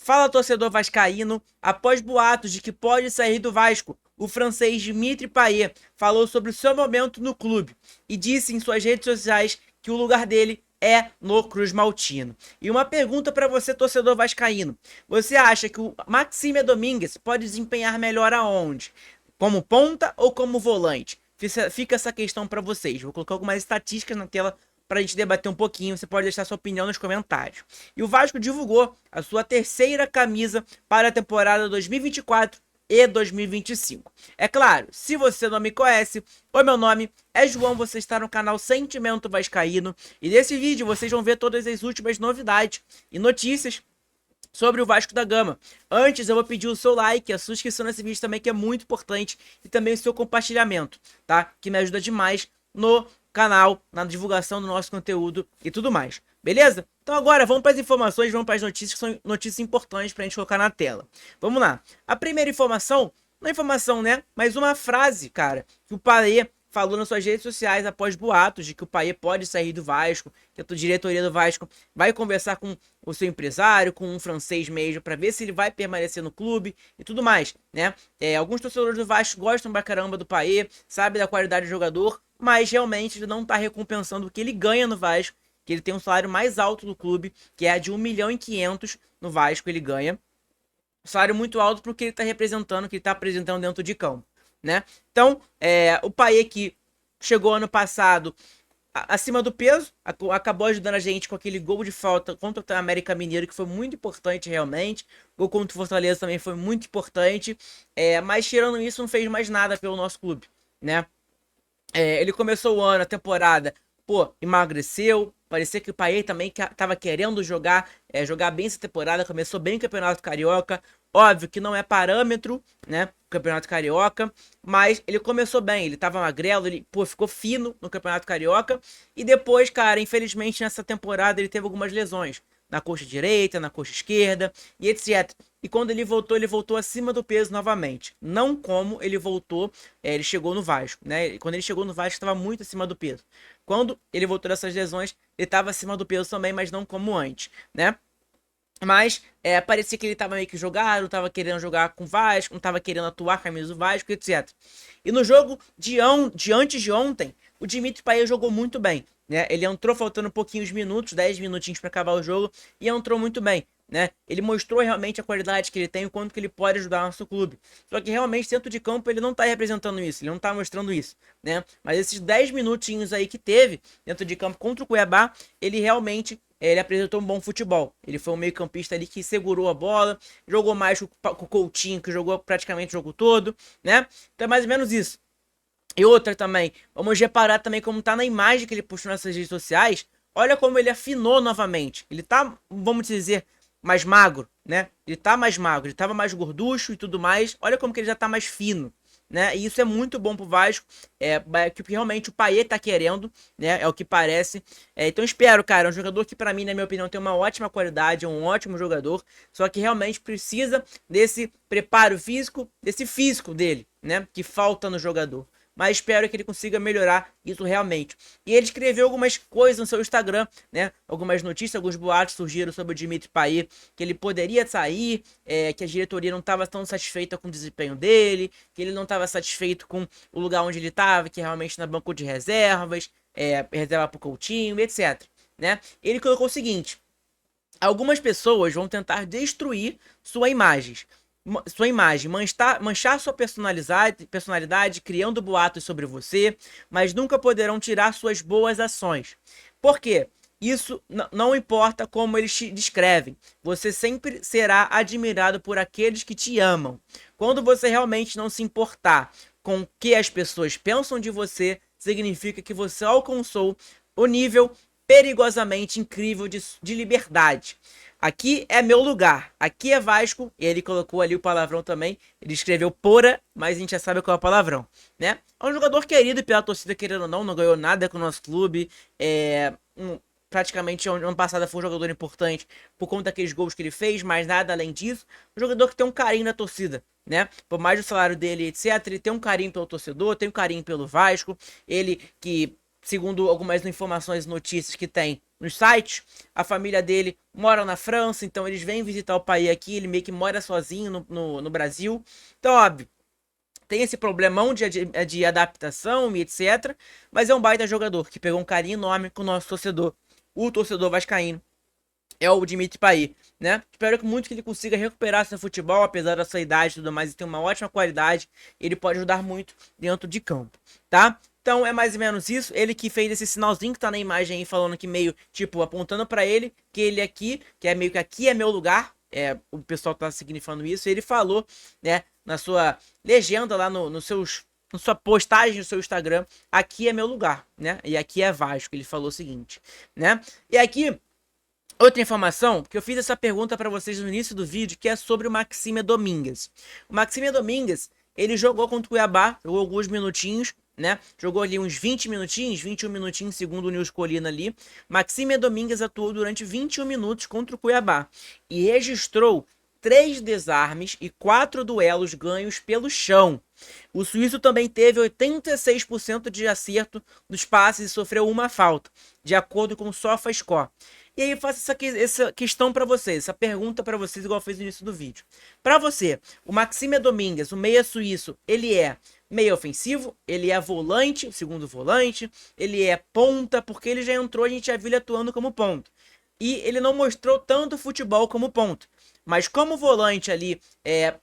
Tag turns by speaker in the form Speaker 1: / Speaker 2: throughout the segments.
Speaker 1: Fala, torcedor vascaíno. Após boatos de que pode sair do Vasco, o francês Dimitri Payet falou sobre o seu momento no clube e disse em suas redes sociais que o lugar dele é no Cruz Maltino. E uma pergunta para você, torcedor vascaíno. Você acha que o Maxime Domingues pode desempenhar melhor aonde? Como ponta ou como volante? Fica essa questão para vocês. Vou colocar algumas estatísticas na tela para a gente debater um pouquinho. Você pode deixar sua opinião nos comentários. E o Vasco divulgou a sua terceira camisa para a temporada 2024 e 2025. É claro, se você não me conhece, o meu nome é João, você está no canal Sentimento Vascaíno e nesse vídeo vocês vão ver todas as últimas novidades e notícias sobre o Vasco da Gama. Antes eu vou pedir o seu like, a sua inscrição nesse vídeo também, que é muito importante, e também o seu compartilhamento, tá? Que me ajuda demais no canal, na divulgação do nosso conteúdo e tudo mais, beleza? Então agora vamos para as informações, vamos para as notícias, que são notícias importantes para a gente colocar na tela. Vamos lá. A primeira informação, não é informação, né? Mas uma frase, cara, que o Payet falou nas suas redes sociais após boatos de que o Payet pode sair do Vasco, que a diretoria do Vasco vai conversar com o seu empresário, com um francês mesmo, para ver se ele vai permanecer no clube e tudo mais, né? Alguns torcedores do Vasco gostam pra caramba do Payet, sabem da qualidade do jogador, mas realmente ele não tá recompensando o que ele ganha no Vasco, que ele tem um salário mais alto do clube, que é de 1.500.000 no Vasco, ele ganha. Um salário muito alto pro que ele tá representando, que ele tá apresentando dentro de campo, né? Então, o Payet que chegou ano passado acima do peso, acabou ajudando a gente com aquele gol de falta contra o América Mineiro, que foi muito importante realmente. Gol contra o Fortaleza também foi muito importante, mas tirando isso não fez mais nada pelo nosso clube, né? Ele começou o ano, a temporada, pô, emagreceu, parecia que o Payet também tava querendo jogar bem essa temporada, começou bem o Campeonato Carioca. Óbvio que não é parâmetro, né, o Campeonato Carioca, mas ele começou bem, ele tava magrelo, ele, pô, ficou fino no Campeonato Carioca, e depois, cara, infelizmente nessa temporada ele teve algumas lesões, na coxa direita, na coxa esquerda, e etc. E quando ele voltou acima do peso novamente, não como ele voltou, ele chegou no Vasco, né, e quando ele chegou no Vasco estava muito acima do peso. Quando ele voltou dessas lesões, ele estava acima do peso também, mas não como antes, né? Mas parecia que ele tava meio que jogado, não tava querendo jogar com o Vasco, não tava querendo atuar com a camisa do Vasco, etc. E no jogo de antes de ontem, o Dimitri Payet jogou muito bem, né? Ele entrou faltando pouquinhos minutos, 10 minutinhos para acabar o jogo, e entrou muito bem, né? Ele mostrou realmente a qualidade que ele tem, o quanto que ele pode ajudar o nosso clube. Só que realmente dentro de campo ele não tá representando isso, ele não tá mostrando isso, né? Mas esses 10 minutinhos aí que teve dentro de campo contra o Cuiabá, ele realmente ele apresentou um bom futebol. Ele foi um meio campista ali que segurou a bola, jogou mais com o Coutinho, que jogou praticamente o jogo todo, né? Então é mais ou menos isso. E outra também, vamos reparar também como tá na imagem que ele postou nas redes sociais. Olha como ele afinou novamente. Ele tá, vamos dizer, mais magro, né? Ele tá mais magro, ele tava mais gorducho e tudo mais. Olha como que ele já tá mais fino, né? E isso é muito bom pro Vasco, que realmente o Payet tá querendo, né? É o que parece. Então espero, cara, um jogador que pra mim, na minha opinião, tem uma ótima qualidade, é um ótimo jogador, só que realmente precisa desse preparo físico, desse físico dele, né? Que falta no jogador. Mas espero que ele consiga melhorar isso realmente. E ele escreveu algumas coisas no seu Instagram, né? Algumas notícias, alguns boatos surgiram sobre o Dimitri Payet, que ele poderia sair, que a diretoria não estava tão satisfeita com o desempenho dele, que ele não estava satisfeito com o lugar onde ele estava, que é realmente na banco de reservas, reserva para o Coutinho, etc. Né? Ele colocou o seguinte: algumas pessoas vão tentar destruir sua imagem, manchar sua personalidade, criando boatos sobre você, mas nunca poderão tirar suas boas ações. Por quê? Isso não importa como eles te descrevem. Você sempre será admirado por aqueles que te amam. Quando você realmente não se importar com o que as pessoas pensam de você, significa que você alcançou o nível perigosamente incrível de liberdade. Aqui é meu lugar, aqui é Vasco, e ele colocou ali o palavrão também, ele escreveu pora, mas a gente já sabe qual é o palavrão, né? É um jogador querido pela torcida, querendo ou não ganhou nada com o nosso clube, praticamente ano passado foi um jogador importante por conta daqueles gols que ele fez, mas nada além disso. Um jogador que tem um carinho na torcida, né? Por mais do salário dele, etc, ele tem um carinho pelo torcedor, tem um carinho pelo Vasco, ele que, segundo algumas informações e notícias que tem, nos sites, a família dele mora na França, então eles vêm visitar o país aqui, ele meio que mora sozinho no Brasil. Então, óbvio, tem esse problemão de adaptação e etc. Mas é um baita jogador que pegou um carinho enorme com o nosso torcedor, o torcedor vascaíno. É o Dimitri Payet, né? Espero muito que ele consiga recuperar seu futebol, apesar da sua idade e tudo mais, e tem uma ótima qualidade. Ele pode ajudar muito dentro de campo, tá? Então é mais ou menos isso. Ele que fez esse sinalzinho que tá na imagem aí, falando que meio, tipo, apontando pra ele, que ele aqui, que é meio que aqui é meu lugar. É, o pessoal tá significando isso. Ele falou, né, na sua legenda lá na sua postagem no seu Instagram, aqui é meu lugar, né? E aqui é Vasco. Ele falou o seguinte, né? E aqui outra informação, que eu fiz essa pergunta para vocês no início do vídeo, que é sobre o Maxime Domingues. O Maxime Domingues, ele jogou contra o Cuiabá, jogou alguns minutinhos, né? Jogou ali uns 20 minutinhos, 21 minutinhos, segundo o Nils Colina ali. Maxime Domingues atuou durante 21 minutos contra o Cuiabá e registrou 3 desarmes e 4 duelos ganhos pelo chão. O suíço também teve 86% de acerto nos passes e sofreu uma falta, de acordo com o SofaScore. E aí eu faço essa questão para vocês, essa pergunta para vocês, igual eu fiz no início do vídeo. Para você, o Maxime Domingues, o meia suíço, ele é meia ofensivo, ele é volante, o segundo volante, ele é ponta, porque ele já entrou, a gente já viu ele atuando como ponto. E ele não mostrou tanto futebol como ponto. Mas como volante ali,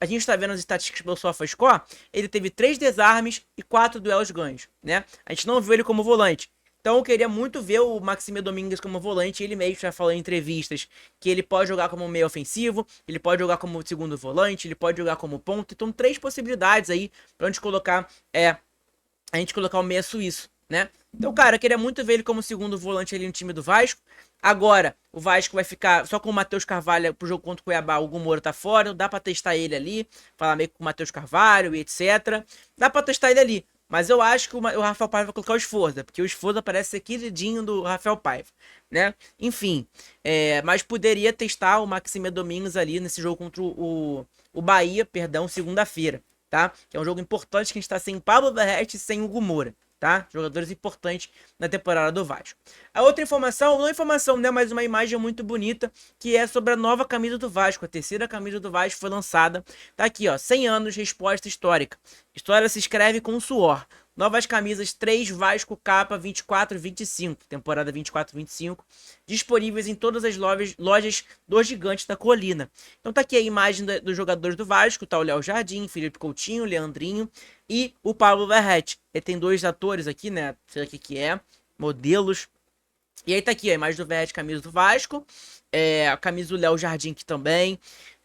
Speaker 1: a gente está vendo as estatísticas pelo SofaScore, ele teve 3 desarmes e 4 duelos ganhos, né? A gente não viu ele como volante. Então eu queria muito ver o Maxime Domingues como volante. Ele mesmo já falou em entrevistas que ele pode jogar como meio ofensivo, ele pode jogar como segundo volante, ele pode jogar como ponto. Então 3 possibilidades aí pra gente colocar, a gente colocar o meia suíço, né? Então, cara, eu queria muito ver ele como segundo volante ali no time do Vasco. Agora, o Vasco vai ficar só com o Matheus Carvalho pro jogo contra o Cuiabá. O Hugo Moura tá fora, dá pra testar ele ali, falar meio com o Matheus Carvalho e etc. Dá pra testar ele ali. Mas eu acho que o Rafael Paiva vai colocar o Sforza, porque o Sforza parece ser queridinho do Rafael Paiva, né? Enfim, mas poderia testar o Maxime Domingues ali nesse jogo contra o Bahia, perdão, segunda-feira, tá? Que é um jogo importante que a gente tá sem Pablo Verratti e sem Hugo Moura, tá? Jogadores importantes na temporada do Vasco. A outra informação, não é informação, né? Mas uma imagem muito bonita, que é sobre a nova camisa do Vasco. A terceira camisa do Vasco foi lançada. Tá aqui, ó, 100 anos, resposta histórica. História se escreve com suor. Novas camisas 3 Vasco capa 24-25, temporada 24-25, disponíveis em todas as lojas do Gigante da Colina. Então tá aqui a imagem dos jogadores do Vasco, tá o Léo Jardim, Felipe Coutinho, Leandrinho e o Pablo Verratti. Ele tem 2 atores aqui, né, sei lá o que é, modelos. E aí tá aqui a imagem do Verratti, camisa do Vasco, a camisa do Léo Jardim aqui também,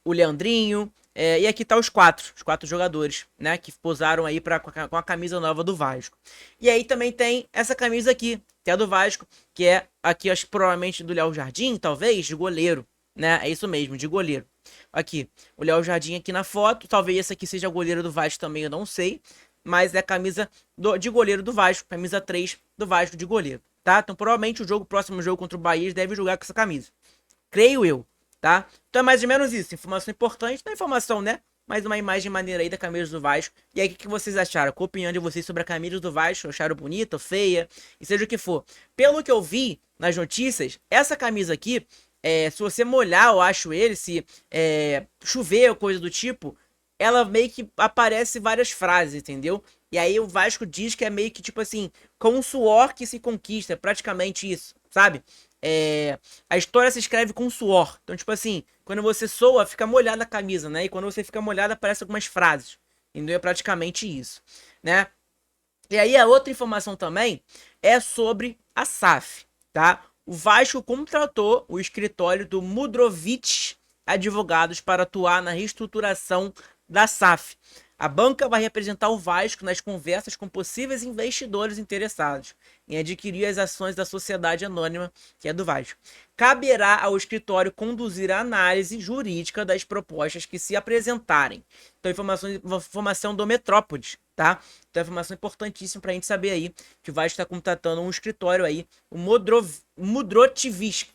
Speaker 1: o Leandrinho, e aqui tá os 4 jogadores, né, que posaram aí com a camisa nova do Vasco. E aí também tem essa camisa aqui, que é do Vasco, que é aqui, acho que provavelmente do Léo Jardim, talvez, de goleiro, né, é isso mesmo, de goleiro. Aqui, o Léo Jardim aqui na foto, talvez essa aqui seja goleiro do Vasco também, eu não sei, mas é a camisa de goleiro do Vasco, camisa 3 do Vasco de goleiro, tá? Então provavelmente o próximo jogo contra o Bahia deve jogar com essa camisa, creio eu. Tá? Então é mais ou menos isso, informação importante, não é informação, né? Mais uma imagem maneira aí da camisa do Vasco. E aí, o que vocês acharam? Qual a opinião de vocês sobre a camisa do Vasco? Acharam bonita, feia? E seja o que for. Pelo que eu vi nas notícias, essa camisa aqui, se você molhar, eu acho ele, se chover ou coisa do tipo, ela meio que aparece várias frases, entendeu? E aí o Vasco diz que é meio que tipo assim, com o suor que se conquista, é praticamente isso, sabe? A história se escreve com suor. Então, tipo assim, quando você soa, fica molhada a camisa, né? E quando você fica molhada, aparecem algumas frases. Entendeu? É praticamente isso, né? E aí a outra informação também é sobre a SAF, tá? O Vasco contratou o escritório do Mudrovich Advogados para atuar na reestruturação da SAF. A banca vai representar o Vasco nas conversas com possíveis investidores interessados em adquirir as ações da sociedade anônima, que é do Vasco. Caberá ao escritório conduzir a análise jurídica das propostas que se apresentarem. Então, informação do Metrópolis, tá? Então, informação importantíssima para a gente saber aí que o Vasco está contratando um escritório aí, o Mudrotivich,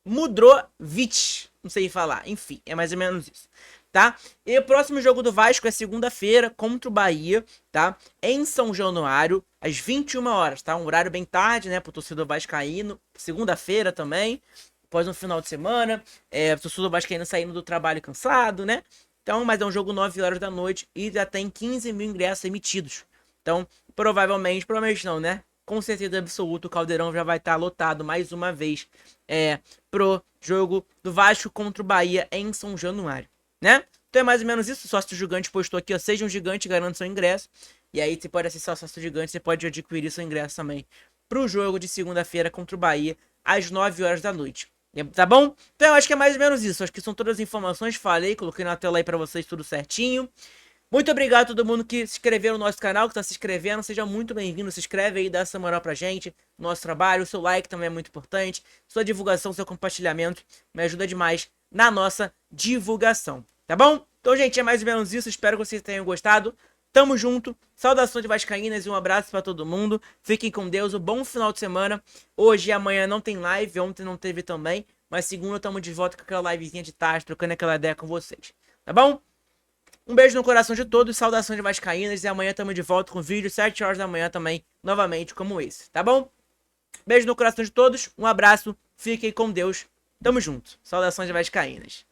Speaker 1: Mudrovic. Não sei falar. Enfim, é mais ou menos isso. Tá? E o próximo jogo do Vasco é segunda-feira contra o Bahia, tá? Em São Januário, às 21 horas, tá? Um horário bem tarde, né? Pro torcedor vascaíno. Segunda-feira também, após um final de semana. O torcedor vascaíno saindo do trabalho cansado, né? Então, mas é um jogo 9 horas da noite e já tem 15 mil ingressos emitidos. Então, provavelmente não, né? Com certeza absoluta, o Caldeirão já vai estar lotado mais uma vez pro jogo do Vasco contra o Bahia em São Januário, né? Então é mais ou menos isso. O sócio gigante postou aqui, ó, seja um gigante, garante seu ingresso. E aí você pode acessar o sócio gigante, você pode adquirir seu ingresso também pro jogo de segunda-feira contra o Bahia às 9 horas da noite. Tá bom? Então eu acho que é mais ou menos isso. Acho que são todas as informações. Falei, coloquei na tela aí pra vocês tudo certinho. Muito obrigado a todo mundo que se inscreveu no nosso canal, que tá se inscrevendo. Seja muito bem-vindo. Se inscreve aí, dá essa moral pra gente. Nosso trabalho, o seu like também é muito importante. Sua divulgação, seu compartilhamento me ajuda demais na nossa divulgação. Tá bom? Então, gente, é mais ou menos isso. Espero que vocês tenham gostado. Tamo junto. Saudações vascaínas e um abraço pra todo mundo. Fiquem com Deus. Um bom final de semana. Hoje e amanhã não tem live. Ontem não teve também. Mas segunda tamo de volta com aquela livezinha de tarde, trocando aquela ideia com vocês. Tá bom? Um beijo no coração de todos, saudações vascaínas e amanhã tamo de volta com vídeo 7 horas da manhã também, novamente como esse, tá bom? Beijo no coração de todos, um abraço, fiquem com Deus, tamo junto, saudações vascaínas.